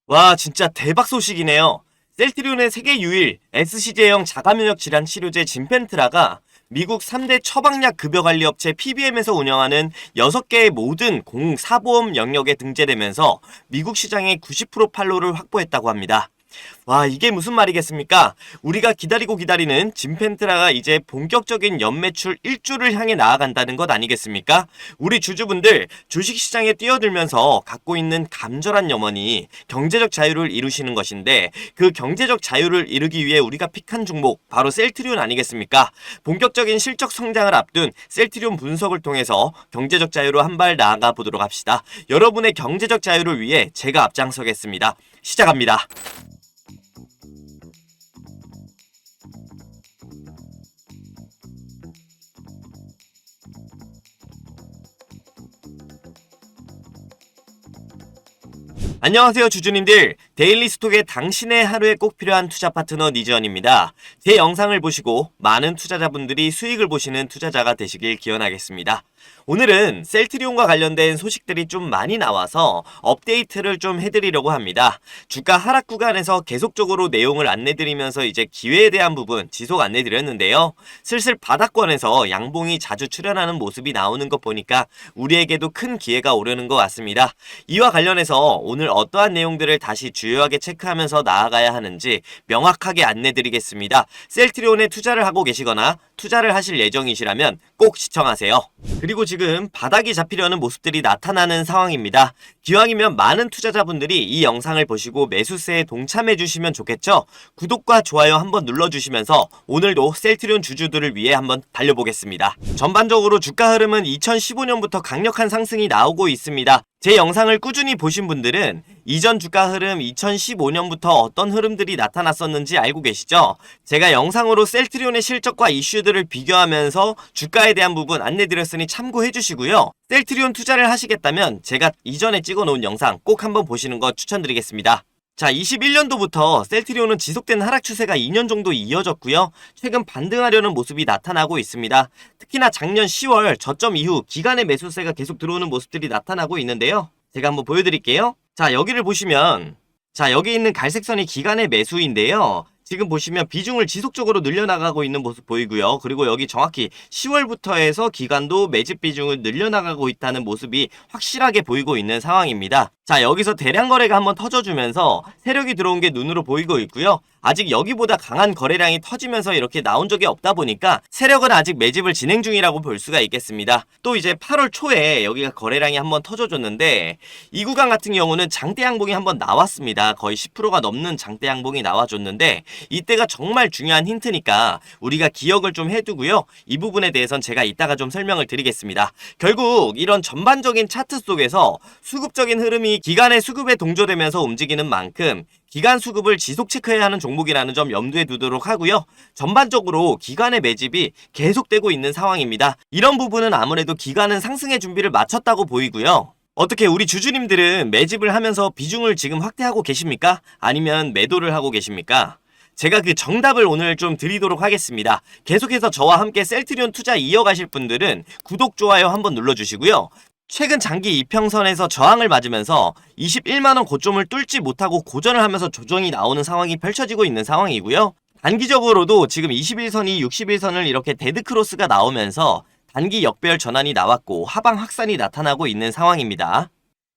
와, 진짜 대박 소식이네요. 셀트리온의 세계 유일 SC제형 자가면역 질환 치료제 진펜트라가 미국 3대 처방약 급여관리업체 PBM에서 운영하는 6개의 모든 공사보험 영역에 등재되면서 미국 시장의 90% 판로를 확보했다고 합니다. 와, 이게 무슨 말이겠습니까? 우리가 기다리는 진펜트라가 이제 본격적인 연매출 1조를 향해 나아간다는 것 아니겠습니까? 우리 주주분들 주식시장에 뛰어들면서 갖고 있는 감절한 염원이 경제적 자유를 이루시는 것인데, 그 경제적 자유를 이루기 위해 우리가 픽한 종목 바로 셀트리온 아니겠습니까? 본격적인 실적 성장을 앞둔 셀트리온 분석을 통해서 경제적 자유로 한 발 나아가 보도록 합시다. 여러분의 경제적 자유를 위해 제가 앞장서겠습니다. 시작합니다. 안녕하세요 주주님들, 데일리스톡의 당신의 하루에 꼭 필요한 투자 파트너 니즈원입니다. 제 영상을 보시고 많은 투자자분들이 수익을 보시는 투자자가 되시길 기원하겠습니다. 오늘은 셀트리온과 관련된 소식들이 좀 많이 나와서 업데이트를 좀 해드리려고 합니다. 주가 하락 구간에서 계속적으로 내용을 안내드리면서 이제 기회에 대한 부분 지속 안내드렸는데요. 슬슬 바닥권에서 양봉이 자주 출현하는 모습이 나오는 것 보니까 우리에게도 큰 기회가 오려는 것 같습니다. 이와 관련해서 오늘 어떠한 내용들을 다시 주요하게 체크하면서 나아가야 하는지 명확하게 안내드리겠습니다. 셀트리온에 투자를 하고 계시거나 투자를 하실 예정이시라면 꼭 시청하세요. 그리고 지금 바닥이 잡히려는 모습들이 나타나는 상황입니다. 기왕이면 많은 투자자분들이 이 영상을 보시고 매수세에 동참해 주시면 좋겠죠? 구독과 좋아요 한번 눌러주시면서 오늘도 셀트리온 주주들을 위해 한번 달려보겠습니다. 전반적으로 주가 흐름은 2015년부터 강력한 상승이 나오고 있습니다. 제 영상을 꾸준히 보신 분들은 이전 주가 흐름 2015년부터 어떤 흐름들이 나타났었는지 알고 계시죠? 제가 영상으로 셀트리온의 실적과 이슈들을 비교하면서 주가에 대한 부분 안내드렸으니 참고해 주시고요. 셀트리온 투자를 하시겠다면 제가 이전에 찍어놓은 영상 꼭 한번 보시는 거 추천드리겠습니다. 자, 21년도부터 셀트리온은 지속된 하락 추세가 2년 정도 이어졌고요. 최근 반등하려는 모습이 나타나고 있습니다. 특히나 작년 10월 저점 이후 기간의 매수세가 계속 들어오는 모습들이 나타나고 있는데요. 제가 한번 보여드릴게요. 자, 여기를 보시면, 자, 여기 있는 갈색 선이 기간의 매수인데요. 지금 보시면 비중을 지속적으로 늘려나가고 있는 모습 보이고요. 그리고 여기 정확히 10월부터 해서 기간도 매집 비중을 늘려나가고 있다는 모습이 확실하게 보이고 있는 상황입니다. 자, 여기서 대량 거래가 한번 터져주면서 세력이 들어온 게 눈으로 보이고 있고요. 아직 여기보다 강한 거래량이 터지면서 이렇게 나온 적이 없다 보니까 세력은 아직 매집을 진행 중이라고 볼 수가 있겠습니다. 또 이제 8월 초에 여기가 거래량이 한번 터져줬는데 이 구간 같은 경우는 장대 양봉이 한번 나왔습니다. 거의 10%가 넘는 장대 양봉이 나와줬는데 이때가 정말 중요한 힌트니까 우리가 기억을 좀 해두고요. 이 부분에 대해서는 제가 이따가 좀 설명을 드리겠습니다. 결국 이런 전반적인 차트 속에서 수급적인 흐름이 기간의 수급에 동조되면서 움직이는 만큼 기간 수급을 지속 체크해야 하는 종목이라는 점 염두에 두도록 하고요. 전반적으로 기간의 매집이 계속되고 있는 상황입니다. 이런 부분은 아무래도 기간은 상승의 준비를 마쳤다고 보이고요. 어떻게 우리 주주님들은 매집을 하면서 비중을 지금 확대하고 계십니까? 아니면 매도를 하고 계십니까? 제가 그 정답을 오늘 좀 드리도록 하겠습니다. 계속해서 저와 함께 셀트리온 투자 이어가실 분들은 구독, 좋아요 한번 눌러주시고요. 최근 장기 이평선에서 저항을 맞으면서 21만원 고점을 뚫지 못하고 고전을 하면서 조정이 나오는 상황이 펼쳐지고 있는 상황이고요. 단기적으로도 지금 21선이 61선을 이렇게 데드크로스가 나오면서 단기 역배열 전환이 나왔고 하방 확산이 나타나고 있는 상황입니다.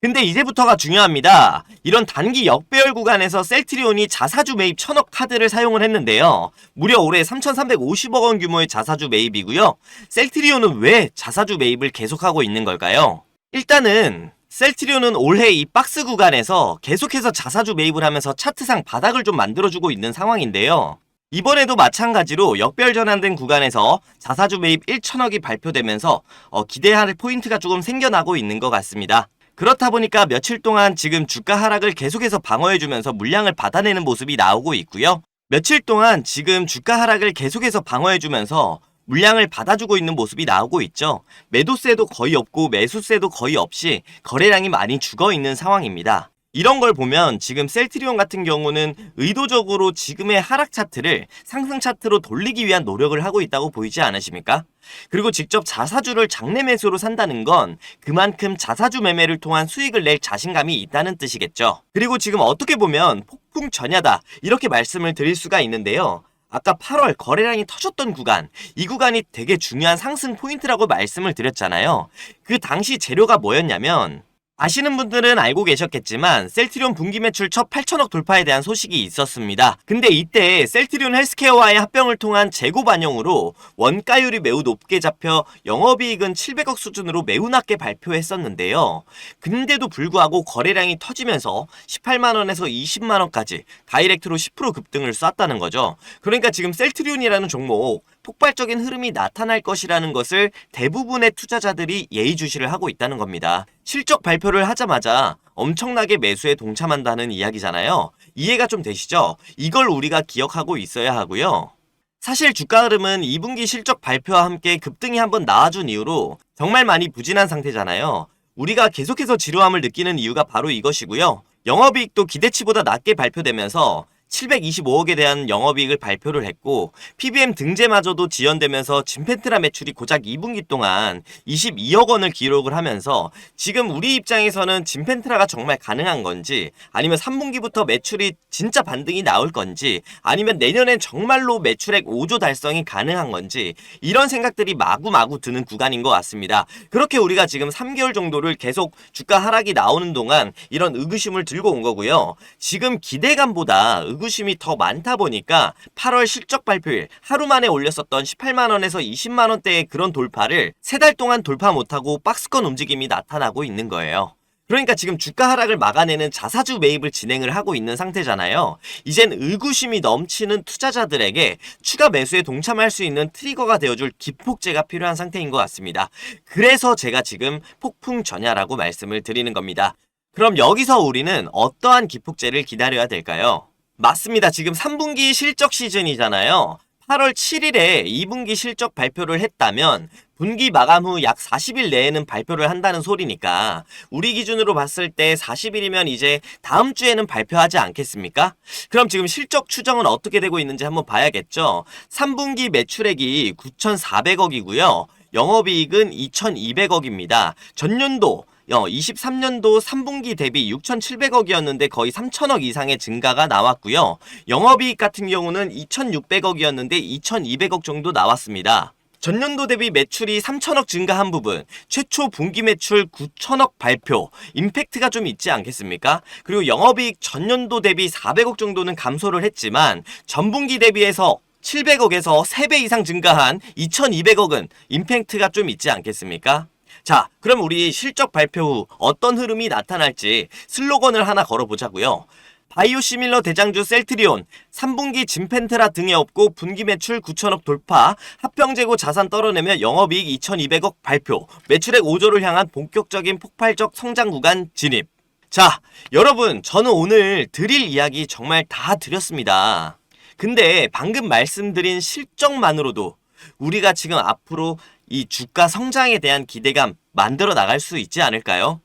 근데 이제부터가 중요합니다. 이런 단기 역배열 구간에서 셀트리온이 자사주 매입 1000억 카드를 사용을 했는데요. 무려 올해 3,350억 원 규모의 자사주 매입이고요. 셀트리온은 왜 자사주 매입을 계속하고 있는 걸까요? 일단은 셀트리온은 올해 이 박스 구간에서 계속해서 자사주 매입을 하면서 차트상 바닥을 좀 만들어주고 있는 상황인데요. 이번에도 마찬가지로 역배열 전환된 구간에서 자사주 매입 1,000억이 발표되면서 기대할 포인트가 조금 생겨나고 있는 것 같습니다. 그렇다 보니까 며칠 동안 지금 주가 하락을 계속해서 방어해주면서 물량을 받아내는 모습이 나오고 있고요. 며칠 동안 지금 주가 하락을 계속해서 방어해주면서 물량을 받아주고 있는 모습이 나오고 있죠. 매도세도 거의 없고 매수세도 거의 없이 거래량이 많이 죽어있는 상황입니다. 이런 걸 보면 지금 셀트리온 같은 경우는 의도적으로 지금의 하락 차트를 상승 차트로 돌리기 위한 노력을 하고 있다고 보이지 않으십니까? 그리고 직접 자사주를 장내 매수로 산다는 건 그만큼 자사주 매매를 통한 수익을 낼 자신감이 있다는 뜻이겠죠. 그리고 지금 어떻게 보면 폭풍 전야다 이렇게 말씀을 드릴 수가 있는데요. 아까 8월 거래량이 터졌던 구간, 이 구간이 되게 중요한 상승 포인트라고 말씀을 드렸잖아요. 그 당시 재료가 뭐였냐면 아시는 분들은 알고 계셨겠지만 셀트리온 분기 매출 첫 8천억 돌파에 대한 소식이 있었습니다. 근데 이때 셀트리온 헬스케어와의 합병을 통한 재고 반영으로 원가율이 매우 높게 잡혀 영업이익은 700억 수준으로 매우 낮게 발표했었는데요. 근데도 불구하고 거래량이 터지면서 18만원에서 20만원까지 다이렉트로 10% 급등을 쐈다는 거죠. 그러니까 지금 셀트리온이라는 종목 폭발적인 흐름이 나타날 것이라는 것을 대부분의 투자자들이 예의주시를 하고 있다는 겁니다. 실적 발표를 하자마자 엄청나게 매수에 동참한다는 이야기잖아요. 이해가 좀 되시죠? 이걸 우리가 기억하고 있어야 하고요. 사실 주가 흐름은 2분기 실적 발표와 함께 급등이 한번 나와준 이후로 정말 많이 부진한 상태잖아요. 우리가 계속해서 지루함을 느끼는 이유가 바로 이것이고요. 영업이익도 기대치보다 낮게 발표되면서 725억에 대한 영업이익을 발표를 했고 PBM 등재마저도 지연되면서 진펜트라 매출이 고작 2분기 동안 22억 원을 기록을 하면서 지금 우리 입장에서는 진펜트라가 정말 가능한 건지 아니면 3분기부터 매출이 진짜 반등이 나올 건지 아니면 내년엔 정말로 매출액 5조 달성이 가능한 건지 이런 생각들이 마구마구 드는 구간인 것 같습니다. 그렇게 우리가 지금 3개월 정도를 계속 주가 하락이 나오는 동안 이런 의구심을 들고 온 거고요. 지금 기대감보다 의구심이 더 많다 보니까 8월 실적 발표일 하루 만에 올렸었던 18만원에서 20만원대의 그런 돌파를 3달 동안 돌파 못하고 박스권 움직임이 나타나고 있는 거예요. 그러니까 지금 주가 하락을 막아내는 자사주 매입을 진행을 하고 있는 상태잖아요. 이젠 의구심이 넘치는 투자자들에게 추가 매수에 동참할 수 있는 트리거가 되어줄 기폭제가 필요한 상태인 것 같습니다. 그래서 제가 지금 폭풍 전야라고 말씀을 드리는 겁니다. 그럼 여기서 우리는 어떠한 기폭제를 기다려야 될까요? 맞습니다. 지금 3분기 실적 시즌이잖아요. 8월 7일에 2분기 실적 발표를 했다면 분기 마감 후 약 40일 내에는 발표를 한다는 소리니까 우리 기준으로 봤을 때 40일이면 이제 다음 주에는 발표하지 않겠습니까? 그럼 지금 실적 추정은 어떻게 되고 있는지 한번 봐야겠죠. 3분기 매출액이 9,400억이고요. 영업이익은 2,200억입니다. 전년도 23년도 3분기 대비 6,700억이었는데 거의 3,000억 이상의 증가가 나왔고요. 영업이익 같은 경우는 2,600억이었는데 2,200억 정도 나왔습니다. 전년도 대비 매출이 3,000억 증가한 부분, 최초 분기 매출 9,000억 발표, 임팩트가 좀 있지 않겠습니까? 그리고 영업이익 전년도 대비 400억 정도는 감소를 했지만 전분기 대비해서 700억에서 3배 이상 증가한 2,200억은 임팩트가 좀 있지 않겠습니까? 자, 그럼 우리 실적 발표 후 어떤 흐름이 나타날지 슬로건을 하나 걸어보자고요. 바이오시밀러 대장주 셀트리온, 3분기 진펜트라 등에 업고 분기 매출 9천억 돌파, 합병재고 자산 떨어내며 영업이익 2,200억 발표, 매출액 5조를 향한 본격적인 폭발적 성장 구간 진입. 자, 여러분, 저는 오늘 드릴 이야기 정말 다 드렸습니다. 근데 방금 말씀드린 실적만으로도 우리가 지금 앞으로 이 주가 성장에 대한 기대감 만들어 나갈 수 있지 않을까요?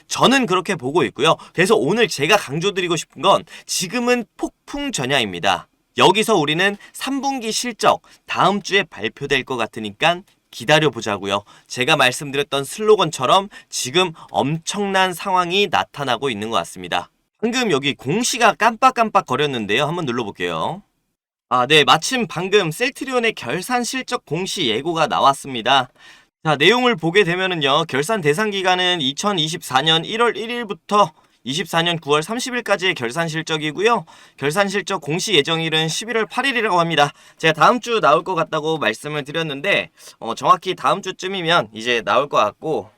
저는 그렇게 보고 있고요. 그래서 오늘 제가 강조드리고 싶은 건 지금은 폭풍 전야입니다. 여기서 우리는 3분기 실적 다음 주에 발표될 것 같으니까 기다려보자고요. 제가 말씀드렸던 슬로건처럼 지금 엄청난 상황이 나타나고 있는 것 같습니다. 방금 여기 공시가 깜빡깜빡 거렸는데요. 한번 눌러볼게요. 네, 마침 방금 셀트리온의 결산 실적 공시 예고가 나왔습니다. 자, 내용을 보게 되면은요, 결산 대상 기간은 2024년 1월 1일부터 24년 9월 30일까지의 결산 실적이고요. 결산 실적 공시 예정일은 11월 8일이라고 합니다. 제가 다음 주 나올 것 같다고 말씀을 드렸는데, 정확히 다음 주쯤이면 이제 나올 것 같고,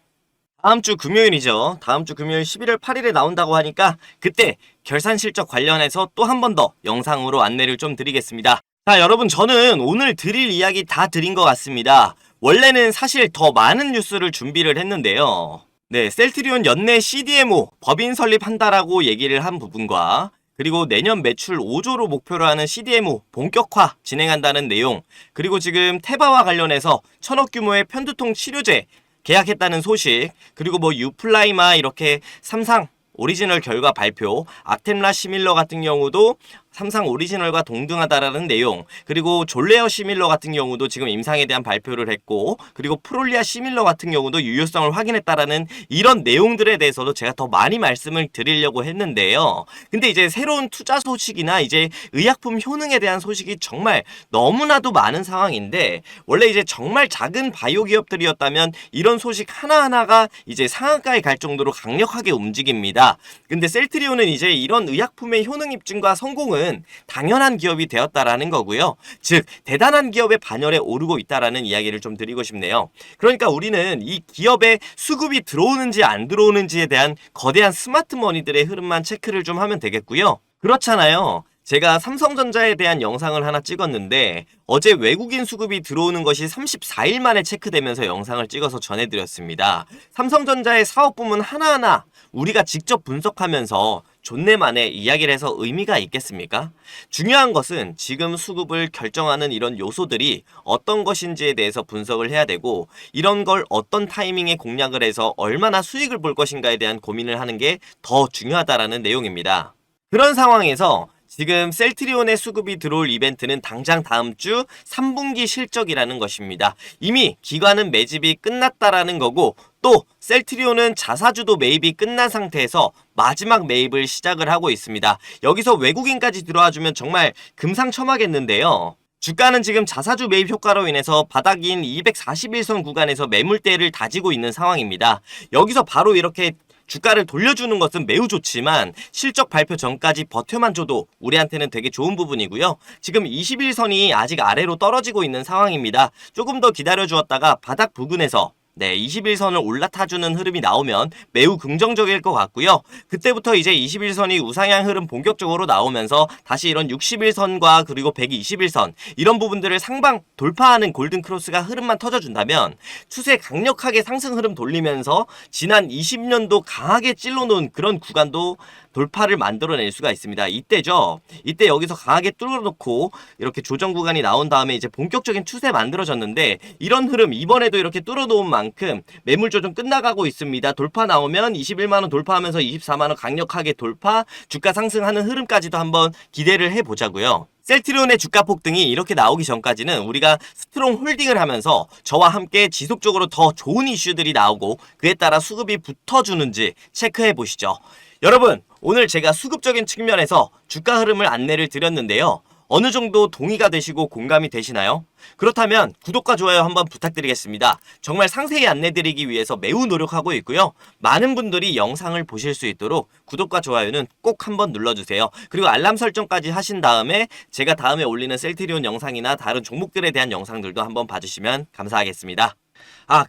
다음 주 금요일이죠. 다음 주 금요일 11월 8일에 나온다고 하니까 그때 결산 실적 관련해서 또 한 번 더 영상으로 안내를 좀 드리겠습니다. 자, 여러분, 저는 오늘 드릴 이야기 다 드린 것 같습니다. 원래는 사실 더 많은 뉴스를 준비를 했는데요. 네, 셀트리온 연내 CDMO 법인 설립한다라고 얘기를 한 부분과 그리고 내년 매출 5조로 목표로 하는 CDMO 본격화 진행한다는 내용, 그리고 지금 테바와 관련해서 1,000억 규모의 편두통 치료제 계약했다는 소식, 그리고 뭐 유플라이마 이렇게 삼상 오리지널 결과 발표, 아템라 시밀러 같은 경우도 삼상 오리지널과 동등하다라는 내용, 그리고 졸레어 시밀러 같은 경우도 지금 임상에 대한 발표를 했고, 그리고 프롤리아 시밀러 같은 경우도 유효성을 확인했다라는 이런 내용들에 대해서도 제가 더 많이 말씀을 드리려고 했는데요. 근데 이제 새로운 투자 소식이나 이제 의약품 효능에 대한 소식이 정말 너무나도 많은 상황인데, 원래 이제 정말 작은 바이오 기업들이었다면 이런 소식 하나하나가 이제 상한가에 갈 정도로 강력하게 움직입니다. 근데 셀트리온은 이제 이런 의약품의 효능 입증과 성공은 당연한 기업이 되었다라는 거고요. 즉 대단한 기업의 반열에 오르고 있다라는 이야기를 좀 드리고 싶네요. 그러니까 우리는 이 기업에 수급이 들어오는지 안 들어오는지에 대한 거대한 스마트 머니들의 흐름만 체크를 좀 하면 되겠고요. 그렇잖아요. 제가 삼성전자에 대한 영상을 하나 찍었는데 어제 외국인 수급이 들어오는 것이 34일 만에 체크되면서 영상을 찍어서 전해드렸습니다. 삼성전자의 사업 부문 하나하나 우리가 직접 분석하면서 존내만의 이야기를 해서 의미가 있겠습니까? 중요한 것은 지금 수급을 결정하는 이런 요소들이 어떤 것인지에 대해서 분석을 해야 되고, 이런 걸 어떤 타이밍에 공략을 해서 얼마나 수익을 볼 것인가에 대한 고민을 하는 게 더 중요하다라는 내용입니다. 그런 상황에서 지금 셀트리온의 수급이 들어올 이벤트는 당장 다음 주 3분기 실적이라는 것입니다. 이미 기관은 매집이 끝났다라는 거고, 또 셀트리온은 자사주도 매입이 끝난 상태에서 마지막 매입을 시작을 하고 있습니다. 여기서 외국인까지 들어와주면 정말 금상첨화겠는데요. 주가는 지금 자사주 매입 효과로 인해서 바닥인 241선 구간에서 매물대를 다지고 있는 상황입니다. 여기서 바로 이렇게 주가를 돌려주는 것은 매우 좋지만 실적 발표 전까지 버텨만 줘도 우리한테는 되게 좋은 부분이고요. 지금 21선이 아직 아래로 떨어지고 있는 상황입니다. 조금 더 기다려주었다가 바닥 부근에서 21선을 올라타주는 흐름이 나오면 매우 긍정적일 것 같고요. 그때부터 이제 21선이 우상향 흐름 본격적으로 나오면서 다시 이런 61선과 그리고 121선 이런 부분들을 상방 돌파하는 골든크로스가 흐름만 터져준다면 추세 강력하게 상승 흐름 돌리면서 지난 20년도 강하게 찔러놓은 그런 구간도 돌파를 만들어낼 수가 있습니다. 이때죠. 이때 여기서 강하게 뚫어놓고 이렇게 조정 구간이 나온 다음에 이제 본격적인 추세 만들어졌는데, 이런 흐름 이번에도 이렇게 뚫어놓은 만큼 매물 조정 끝나가고 있습니다. 돌파 나오면 21만원 돌파하면서 24만원 강력하게 돌파, 주가 상승하는 흐름까지도 한번 기대를 해보자고요. 셀트리온의 주가 폭등이 이렇게 나오기 전까지는 우리가 스트롱 홀딩을 하면서 저와 함께 지속적으로 더 좋은 이슈들이 나오고 그에 따라 수급이 붙어주는지 체크해 보시죠. 여러분, 오늘 제가 수급적인 측면에서 주가 흐름을 안내를 드렸는데요. 어느 정도 동의가 되시고 공감이 되시나요? 그렇다면 구독과 좋아요 한번 부탁드리겠습니다. 정말 상세히 안내드리기 위해서 매우 노력하고 있고요. 많은 분들이 영상을 보실 수 있도록 구독과 좋아요는 꼭 한번 눌러주세요. 그리고 알람 설정까지 하신 다음에 제가 다음에 올리는 셀트리온 영상이나 다른 종목들에 대한 영상들도 한번 봐주시면 감사하겠습니다.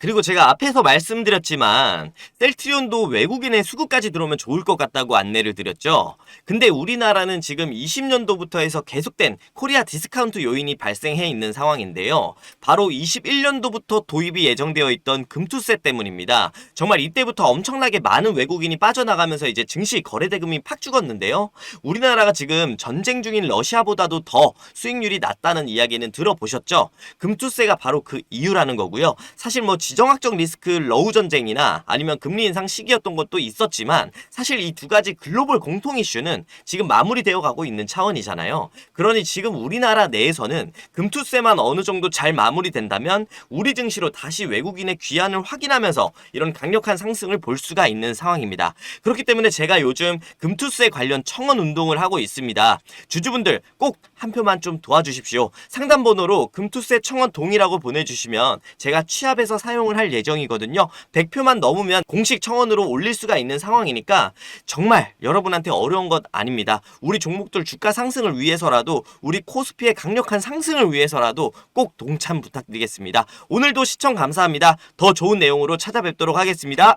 그리고 제가 앞에서 말씀드렸지만 셀트리온도 외국인의 수급까지 들어오면 좋을 것 같다고 안내를 드렸죠. 근데 우리나라는 지금 20년도부터 해서 계속된 코리아 디스카운트 요인이 발생해 있는 상황인데요. 바로 21년도부터 도입이 예정되어 있던 금투세 때문입니다. 정말 이때부터 엄청나게 많은 외국인이 빠져나가면서 이제 증시 거래대금이 팍 죽었는데요. 우리나라가 지금 전쟁 중인 러시아보다도 더 수익률이 낮다는 이야기는 들어보셨죠? 금투세가 바로 그 이유라는 거고요. 사실 뭐 지정학적 리스크 러우 전쟁이나 아니면 금리 인상 시기였던 것도 있었지만 사실 이 두 가지 글로벌 공통 이슈는 지금 마무리되어 가고 있는 차원이잖아요. 그러니 지금 우리나라 내에서는 금투세만 어느 정도 잘 마무리된다면 우리 증시로 다시 외국인의 귀환을 확인하면서 이런 강력한 상승을 볼 수가 있는 상황입니다. 그렇기 때문에 제가 요즘 금투세 관련 청원 운동을 하고 있습니다. 주주분들 꼭 한 표만 좀 도와주십시오. 상담 번호로 금투세 청원 동의라고 보내주시면 제가 취합해서 사용을 할 예정이거든요. 100표만 넘으면 공식 청원으로 올릴 수가 있는 상황이니까 정말 여러분한테 어려운 것 아닙니다. 우리 종목들 주가 상승을 위해서라도, 우리 코스피의 강력한 상승을 위해서라도 꼭 동참 부탁드리겠습니다. 오늘도 시청 감사합니다. 더 좋은 내용으로 찾아뵙도록 하겠습니다.